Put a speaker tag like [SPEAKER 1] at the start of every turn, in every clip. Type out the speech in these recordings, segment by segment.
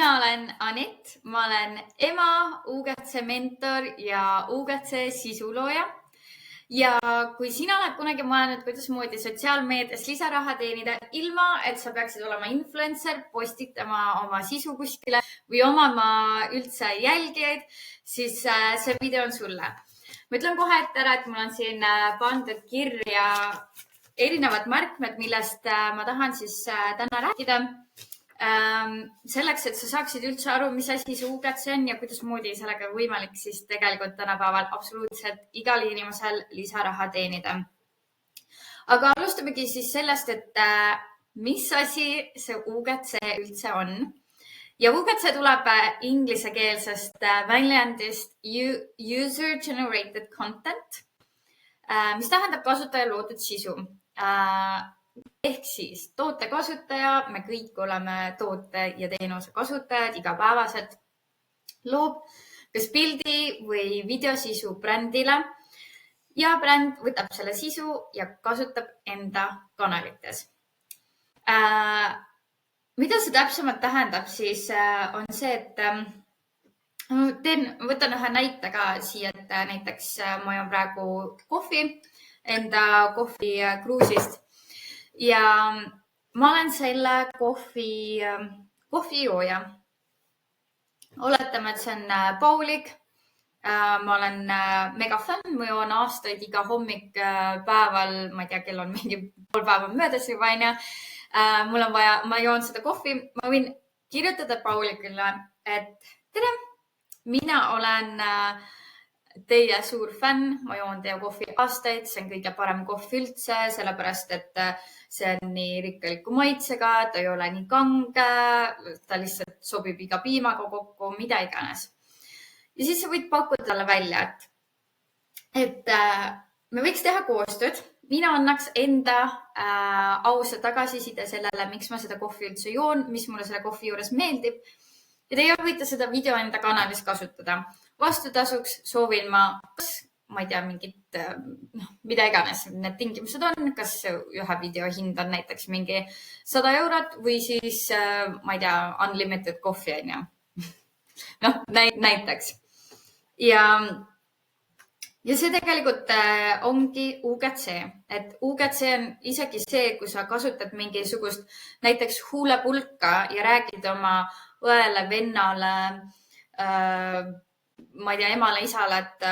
[SPEAKER 1] Mina olen Anett, ma olen ema, UGC mentor ja UGC sisulooja. Ja kui sina oled kunagi mõelnud, kuidas moodi sotsiaalmeedias lisaraha teenida ilma, et sa peaksid olema influencer, postitama oma sisu kuskile või omama üldse jälgijaid, siis see video on sulle. Ma ütlen kohe ette ära, et mul on siin pandud kirja erinevad märkmed, millest ma tahan siis täna rääkida. Selleks, et sa saaksid üldse aru, mis asi see UGC on ja kuidas moodi sellega võimalik siis tegelikult tänapäeval absoluutselt igal inimesel lisaraha teenida. Aga alustamegi siis sellest, et mis asi see UGC üldse on. Ja UGC tuleb inglisekeelsest väljendist User Generated Content, mis tähendab kasutaja loodud sisu. Ehk siis toote kasutaja, me kõik oleme toote ja teenuse kasutajad igapäevaselt, loob kas pildi või videosisu brändile ja bränd võtab selle sisu ja kasutab enda kanalites. Mida see täpsemalt tähendab, siis on see, et võtan ühe näite ka siia, et näiteks ma joon praegu kohvi enda kohvikruusist. Ja ma olen selle kohvijooja. Oletame, et see on Paulik. Ma olen mega fänn, ma joon aastaid iga hommik päeval, ma ei tea, kell on mingi pool päeva möödas juba, on. Mul on vaja, ma joon seda kohvi, ma võin kirjutada Paulikule, et tere, mina olen teie suur fänn, ma joon teie kohvi aastaid, see on kõige parem kohv üldse, sellepärast, et see on nii rikkaliku maitsega, ta ei ole nii kange, ta lihtsalt sobib iga piimaga kokku, mida iganes. Ja siis sa võid pakkuda talle välja, et me võiks teha koostööd. Mina annaks enda ausa tagasiside sellele, miks ma seda kohvi üldse joon, mis mulle selle kohvi juures meeldib. Ja teie võite seda video enda kanalis kasutada. Vastutasuks soovin ma, ma ei tea, mingit, mida iganes need tingimused on, kas ühe video hind on näiteks mingi 100 eurot või siis, ma ei tea, unlimited kohvi, on. Näiteks. Ja see tegelikult ongi UGC, et UGC on isegi see, kui sa kasutad mingisugust näiteks huulepulka ja räägid oma õele, vennale, ma ei tea, emale, isale, et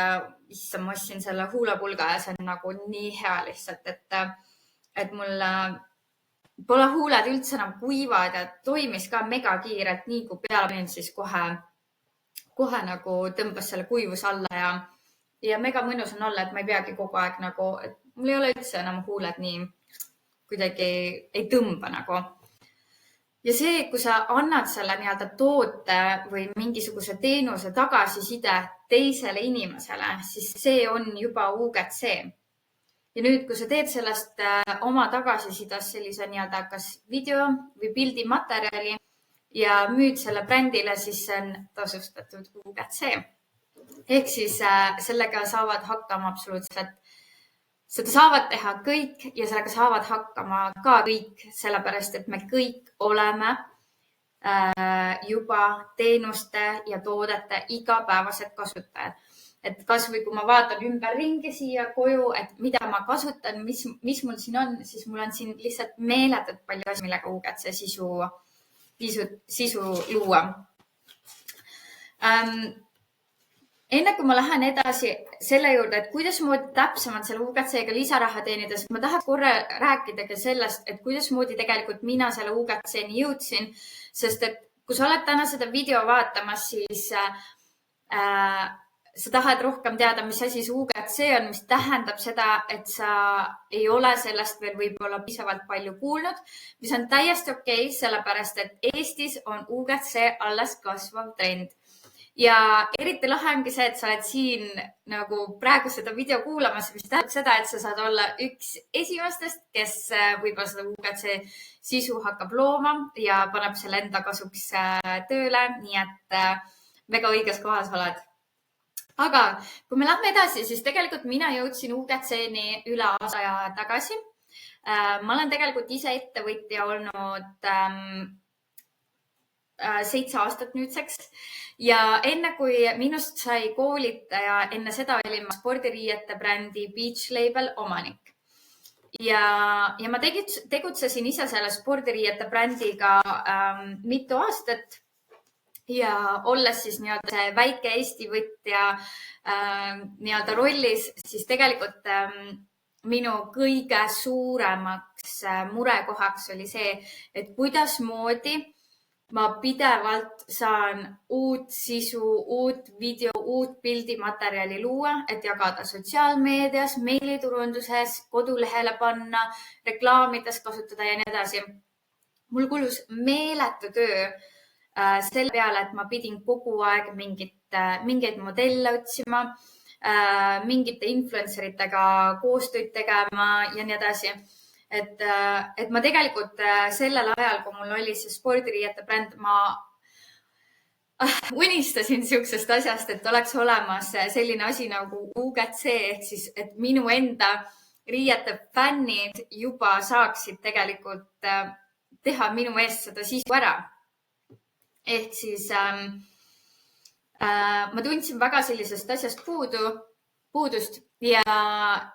[SPEAKER 1] issa, ma ostsin selle huulepulga ja see on nagu nii hea lihtsalt, et mul pole huuled üldse enam kuivad ja toimis ka mega kiirelt, nii kui peale panin, siis kohe nagu tõmbas selle kuivus alla ja mega mõnus on olla, et ma ei peagi kogu aeg nagu, et mul ei ole üldse enam huuled nii kuidagi ei tõmba nagu. Ja see, kui sa annad selle nii-öelda toote või mingisuguse teenuse tagasiside teisele inimesele, siis see on juba UGC. Ja nüüd, kui sa teed sellest oma tagasisidas sellise nii-öelda kas video või pildimaterjali ja müüd selle brändile, siis see on tasustatud UGC. Ehk siis sellega saavad hakkama absoluutselt. Seda saavad teha kõik ja sellega saavad hakkama ka kõik, sellepärast, et me kõik oleme juba teenuste ja toodete igapäevased kasutajad. Et kas või kui ma vaatan ümberringi siia koju, et mida ma kasutan, mis mul siin on, siis mul on siin lihtsalt meeletult palju asju, millega UGC sisu luua. Enne kui ma lähen edasi selle juurde, et kuidas moodi täpsemalt selle UGC-ga lisaraha teenida, siis ma tahan korra rääkida ka sellest, et kuidas moodi tegelikult mina selle UGC-ni jõudsin, sest et kui sa oled täna seda video vaatamas, siis sa tahad rohkem teada, mis asi see UGC on, mis tähendab seda, et sa ei ole sellest veel võib-olla piisavalt palju kuulnud, mis on täiesti okei, sellepärast, et Eestis on UGC alles kasvav trend. Ja eriti lahe ongi see, et sa oled siin nagu praegu seda video kuulamas, mis tähendab seda, et sa saad olla üks esimestest, kes võib-olla seda UGC sisu hakkab looma ja paneb selle enda kasuks tööle, nii et väga õiges kohas oled. Aga kui me lähme edasi, siis tegelikult mina jõudsin UGC-ni üle aasta tagasi. Ma olen tegelikult ise ettevõtja olnud 7 aastat nüüdseks ja enne kui minust sai koolitaja, enne seda olin ma spordiriiete brändi Beach Label omanik. Ja ma tegutsesin ise selle spordiriiete brändiga mitu aastat ja olles siis nii-öelda see väike Eesti võtja nii-öelda rollis, siis tegelikult minu kõige suuremaks murekohaks oli see, et kuidasmoodi ma pidevalt saan uut sisu, uut video, uut pildimaterjali luua, et jagada sotsiaalmeedias, meiliturunduses, kodulehele panna, reklaamides kasutada ja nii edasi. Mul kulus meeletu töö selle peale, et ma pidin kogu aeg mingeid modelle otsima, mingite influenceritega koostööd tegema ja nii edasi. Et ma tegelikult sellel ajal, kui mul oli see spordiriiete bränd, ma unistasin siuksest asjast, et oleks olemas selline asi nagu UGC ehk siis, et minu enda riiete fännid juba saaksid tegelikult teha minu eest seda sisu ära. Ehk siis ma tundsin väga sellisest asjast puudust ja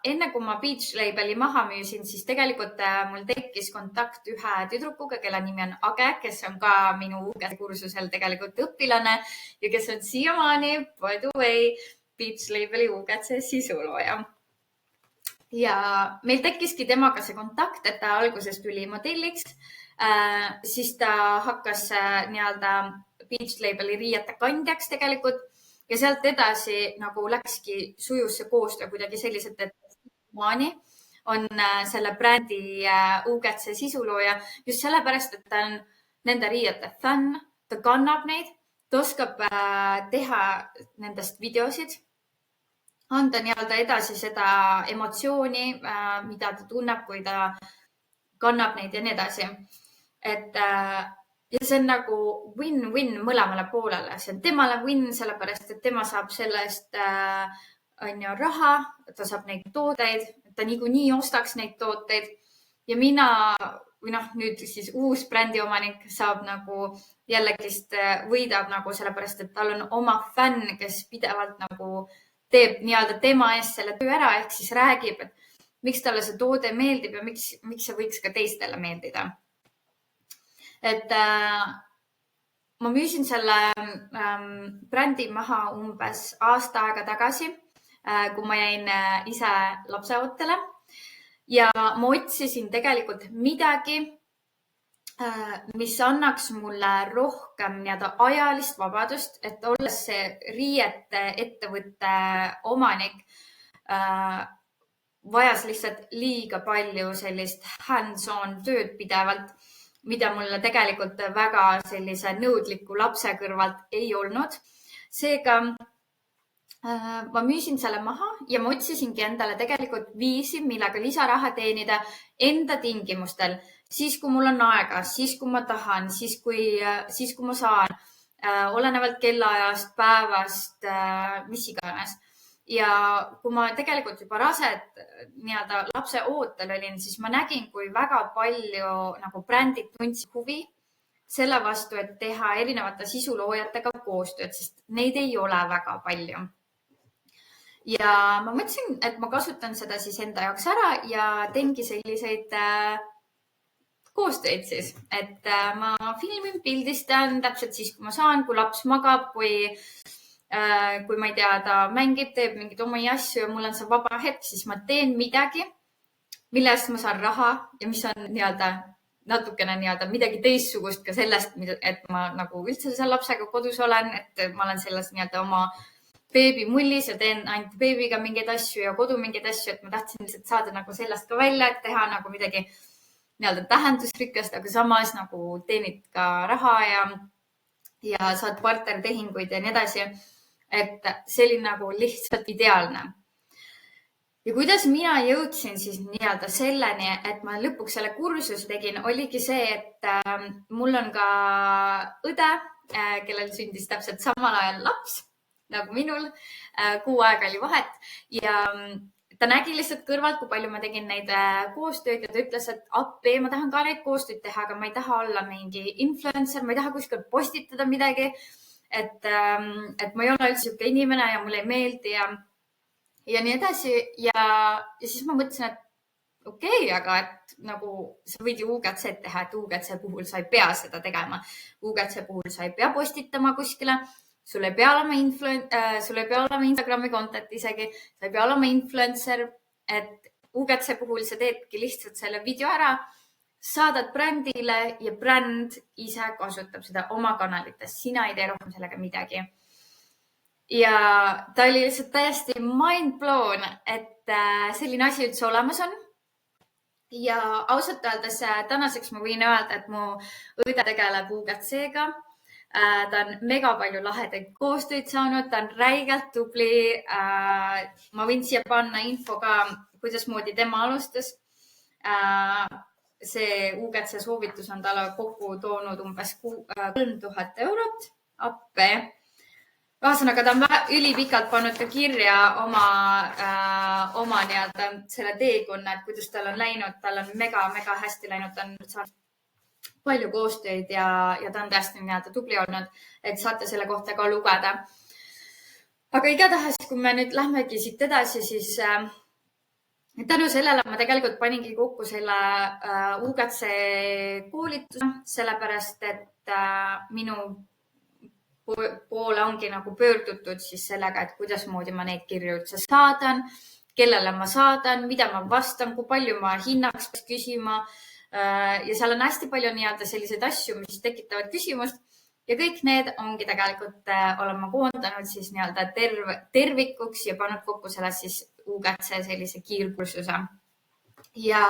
[SPEAKER 1] enne kui ma Beach Labeli maha müüsin, siis tegelikult mul tekkis kontakt ühe tüdrukuga, kelle nimi on Age, kes on ka minu UGC kursusel tegelikult õpilane ja kes on siiamaani, by the way, Beach Labeli UGC sisulooja. Ja meil tekkiski temaga see kontakt, et ta alguses tuli modelliks. Siis ta hakkas nii-öelda Beach Labeli riiete kandjaks tegelikult ja sealt edasi nagu läkski sujus see koostöö kuidagi selliselt, et maani on selle brändi UGC sisulooja just sellepärast, et ta on nende riiete fänn, ta kannab neid, ta oskab teha nendest videosid, anda nii-öelda edasi seda emotsiooni, mida ta tunneb, kui ta kannab neid ja nii edasi. Ja see on nagu win-win mõlemale poolele. See on temale win, sellepärast, et tema saab sellest raha, ta saab neid tooteid, ta niikuinii ostaks neid tooteid ja mina või nüüd siis uus brändiomanik saab nagu jällegi võidab nagu sellepärast, et tal on oma fänn, kes pidevalt nagu teeb nii-öelda tema eest selle töö ära ehk siis räägib, et miks talle see toode meeldib ja miks see võiks ka teistele meeldida. Et ma müüsin selle brändi maha umbes aasta aega tagasi, kui ma jäin ise lapseootele ja ma otsisin tegelikult midagi, mis annaks mulle rohkem nii-öelda ajalist vabadust, et olles see riiete ettevõtte omanik, vajas lihtsalt liiga palju sellist hands-on tööd pidevalt, mida mulle tegelikult väga sellise nõudliku lapse kõrvalt ei olnud. Seega ma müüsin selle maha ja ma otsisingi endale tegelikult viisi, millega lisaraha teenida enda tingimustel. Siis, kui mul on aega, siis, kui ma tahan, siis, kui ma saan, olenevalt kellaajast, päevast, mis iganes. Ja kui ma tegelikult juba raset nii-öelda lapse ootel olin, siis ma nägin, kui väga palju nagu brändid tundsid huvi selle vastu, et teha erinevate sisuloojatega koostööd, sest neid ei ole väga palju. Ja ma mõtlesin, et ma kasutan seda siis enda jaoks ära ja teengi selliseid koostööd siis, et ma filmin, pildistan täpselt siis, kui ma saan, kui laps magab, kui ma ei tea, ta mängib, teeb mingeid omi asju ja mul on see vaba hetk, siis ma teen midagi, mille eest ma saan raha ja mis on nii-öelda natukene nii-öelda midagi teistsugust ka sellest, et ma nagu üldse seal lapsega kodus olen, et ma olen selles nii-öelda oma beebimullis ja teen ainult beebiga mingeid asju ja kodu mingeid asju, et ma tahtsin lihtsalt saada nagu sellest ka välja, et teha nagu midagi nii-öelda tähendusrikast, aga samas nagu teenid ka raha ja saad partnertehinguid ja nii edasi. Et see oli nagu lihtsalt ideaalne. Ja kuidas mina jõudsin siis nii-öelda selleni, et ma lõpuks selle kursuse tegin, oligi see, et mul on ka õde, kellel sündis täpselt samal ajal laps nagu minul. 6 aega oli vahet ja ta nägi lihtsalt kõrvalt, kui palju ma tegin neid koostööd ja ta ütles, et appi, ma tahan ka neid koostööd teha, aga ma ei taha olla mingi influencer, ma ei taha kuskil postitada midagi. Et ma ei ole üldse siuke inimene ja mulle ei meeldi ja nii edasi. Ja siis ma mõtlesin, et okei, aga et nagu sa võid ju UGC teha, et UGC puhul sa ei pea seda tegema. UGC puhul sa ei pea postitama kuskile. Sul ei pea olema Instagrami content isegi, sa ei pea olema influencer, et UGC puhul sa teedki lihtsalt selle video ära, saadad brändile ja bränd ise kasutab seda oma kanalites. Sina ei tee rohkem sellega midagi. Ja ta oli lihtsalt täiesti mind blown, et selline asi üldse olemas on. Ja ausalt öeldes tänaseks ma võin öelda, et mu õde tegeleb UGC-ga. Ta on mega palju lahedaid koostööd saanud, ta on räigelt tubli. Ma võin siia panna info ka, kuidas moodi tema alustas. See UGC soovitus on talle kokku toonud umbes 3000 eurot appe. Ühesõnaga, ta on ülipikalt pannud ka kirja oma nii-öelda selle teekonna, et kuidas tal on läinud. Tal on mega hästi läinud, ta on saanud palju koostööd ja ta on tõesti nii-öelda tubli olnud, et saate selle kohta ka lugeda. Aga igatahes, kui me nüüd lähmegi siit edasi, siis tänu sellele ma tegelikult paningi kokku selle UGC koolituse, sellepärast et minu poole ongi nagu pöördutud siis sellega, et kuidas moodi ma neid kirju üldse saadan, kellele ma saadan, mida ma vastan, kui palju ma hinnaks peaks küsima. Ja seal on hästi palju nii-öelda selliseid asju, mis tekitavad küsimust ja kõik need ongi tegelikult olema koondanud siis nii-öelda tervikuks ja pannud kokku sellest siis UGC sellise kiirkursuse. Ja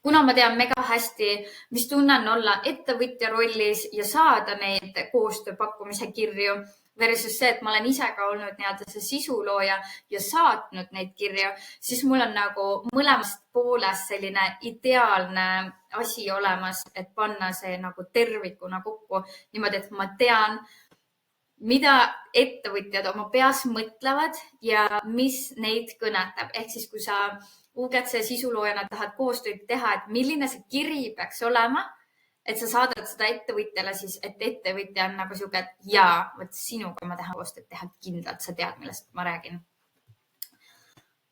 [SPEAKER 1] kuna ma tean mega hästi, mis tunne on olla ettevõtja rollis ja saada neid koostööpakkumise kirju versus see, et ma olen ise ka olnud nii-öelda see sisulooja ja saatnud neid kirju, siis mul on nagu mõlemast poolest selline ideaalne asi olemas, et panna see nagu tervikuna kokku niimoodi, et ma tean, mida ettevõtjad oma peas mõtlevad ja mis neid kõnetab. Ehk siis, kui sa UGC sisuloojana tahad koostööd teha, et milline see kiri peaks olema, et sa saadad seda ettevõtjale siis, et ettevõtja on nagu siuke, et jaa, võt sinuga ma tahan koostööd teha kindlalt, sa tead, millest ma räägin.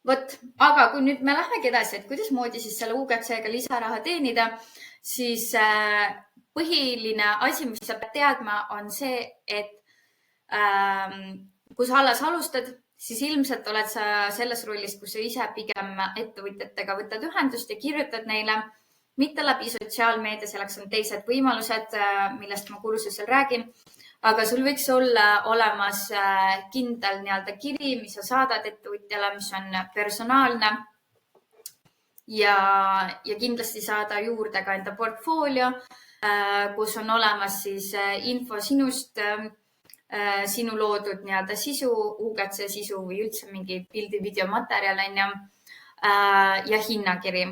[SPEAKER 1] Võt, aga kui nüüd me lähmegi edasi, et kuidas moodi siis selle UGC-ga lisaraha teenida, siis põhiline asi, mis sa pead teadma, on see, et kui sa alles alustad, siis ilmselt oled sa selles rollis, kus sa ise pigem ettevõtjatega võtad ühendust ja kirjutad neile, mitte läbi sotsiaalmeedia, selleks on teised võimalused, millest ma kursusel räägin, aga sul võiks olla olemas kindel nii-öelda kiri, mis sa saadad ettevõtjale, mis on personaalne ja kindlasti saada juurde ka enda portfoolio, kus on olemas siis info sinust, sinu loodud nii-öelda sisu, UGC sisu või üldse mingi pildi, videomaterjal ja hinnakiri.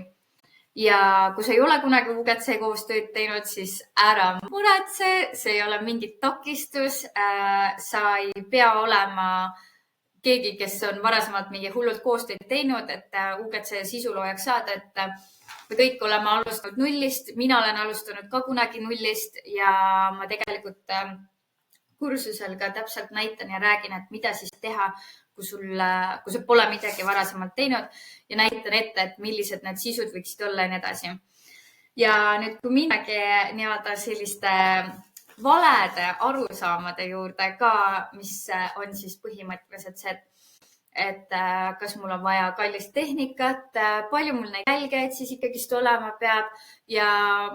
[SPEAKER 1] Ja kui sa ei ole kunagi UGC koostööd teinud, siis ära muretse, see ei ole mingit takistus. Sa ei pea olema keegi, kes on varasemalt mingi hullult koostööd teinud, et UGC sisuloojaks saada, et me kõik oleme alustanud nullist. Mina olen alustanud ka kunagi nullist ja ma tegelikult kursusel ka täpselt näitan ja räägin, et mida siis teha, kui sa pole midagi varasemalt teinud ja näitan ette, et millised need sisud võiksid olla ja nii edasi. Ja nüüd, kui minnagi nii-öelda selliste valede arusaamade juurde ka, mis on siis põhimõtteliselt see, et kas mul on vaja kallist tehnikat, palju mul neid jälgijaid siis ikkagist olema peab ja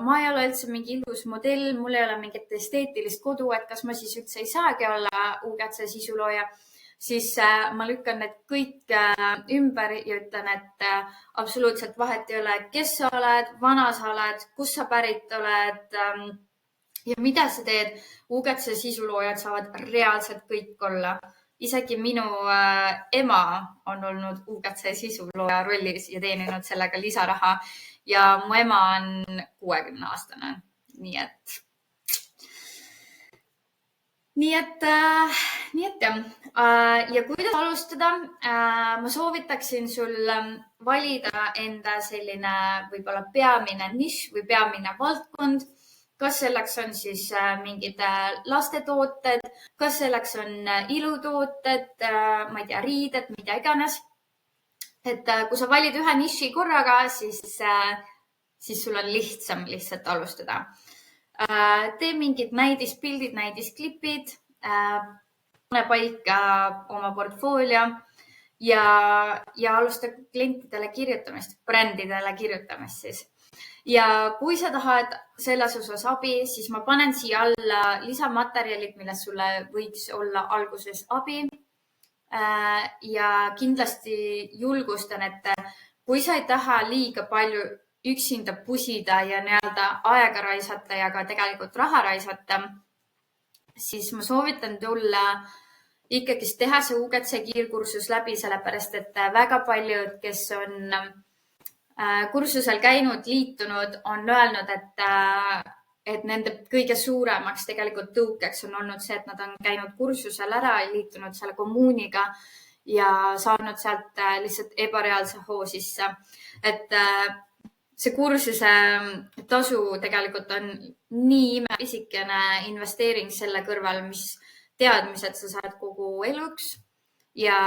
[SPEAKER 1] ma ei ole üldse mingi ilus modell, mul ei ole mingit esteetilist kodu, et kas ma siis üldse ei saagi olla UGC sisulooja, siis ma lükkan need kõik ümber ja ütlen, et absoluutselt vahet ei ole, kes sa oled, vana sa oled, kust sa pärit oled ja mida sa teed. UGC sisuloojad saavad reaalselt kõik olla. Isegi minu ema on olnud UGC sisulooja rollis ja teeninud sellega lisaraha ja mu ema on 60-aastane. Nii nii et jah, ja kuidas alustada? Ma soovitaksin sul valida enda selline võib-olla peamine nišš või peamine valdkond. Kas selleks on siis mingid lastetooted, kas selleks on ilutooted, ma ei tea, riided, mida iganes. Et kui sa valid ühe niši korraga, siis sul on lihtsam lihtsalt alustada. Tee mingid näidispildid, näidisklipid, pane paika oma portfoolio ja alusta klientidele kirjutamist, brändidele kirjutamist siis. Ja kui sa tahad selles osas abi, siis ma panen siia alla lisamaterjalid, millest sulle võiks olla alguses abi. Ja kindlasti julgustan, et kui sa ei taha liiga palju üksinda pusida ja nii-öelda aega raisata ja ka tegelikult raha raisata, siis ma soovitan tulla ikkagi teha see UGC kiirkursus läbi, sellepärast et väga paljud, kes on kursusel käinud, liitunud, on öelnud, et nende kõige suuremaks tegelikult tõukeks on olnud see, et nad on käinud kursusel ära, liitunud selle kommuuniga ja saanud sealt lihtsalt ebareaalse hoo sisse. Et see kursuse tasu tegelikult on nii imepisikene investeering selle kõrval, mis teadmised sa saad kogu eluks ja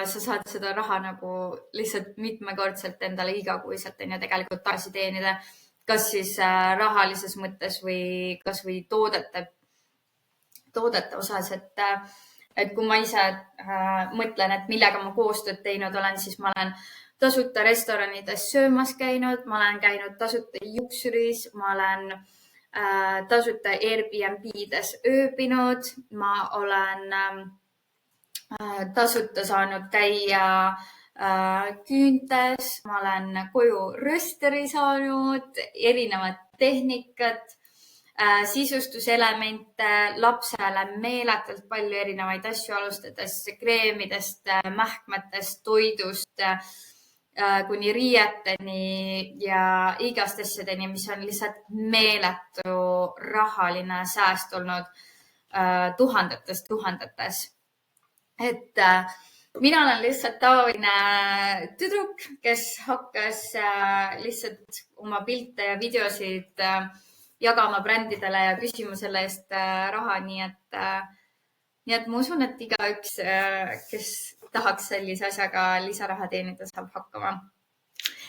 [SPEAKER 1] sa saad seda raha nagu lihtsalt mitmekordselt endale igakuiselt ja tegelikult tagasi teenida, kas siis rahalises mõttes või kas või toodete osas. Et kui ma ise mõtlen, et millega ma koostööd teinud olen, siis ma olen tasuta restoranides söömas käinud, ma olen käinud tasuta juuksuris, ma olen tasuta Airbnb-des ööbinud, ma olen tasuta saanud käia küüntes, ma olen koju rösteri saanud, erinevad tehnikat, sisustuselemente, lapsele meeletult palju erinevaid asju, alustades kreemidest, mähkmetest, toidust, kuni riieteni ja igast asjadeni, mis on lihtsalt meeletu rahaline sääst olnud tuhandetes. Et mina olen lihtsalt tavaline tüdruk, kes hakkas lihtsalt oma pilte ja videosid jagama brändidele ja küsima selle eest raha. Nii et ma usun, et igaüks, kes tahaks sellise asjaga lisaraha teenida, saab hakkama.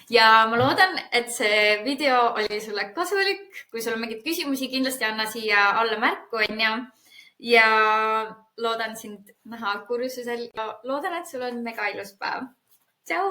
[SPEAKER 1] Ja ma loodan, et see video oli sulle kasulik. Kui sul on mingeid küsimusi, kindlasti anna siia alla märku, ja loodan sind näha kursusel ja loodan, et sul on mega ilus päev. Tšau!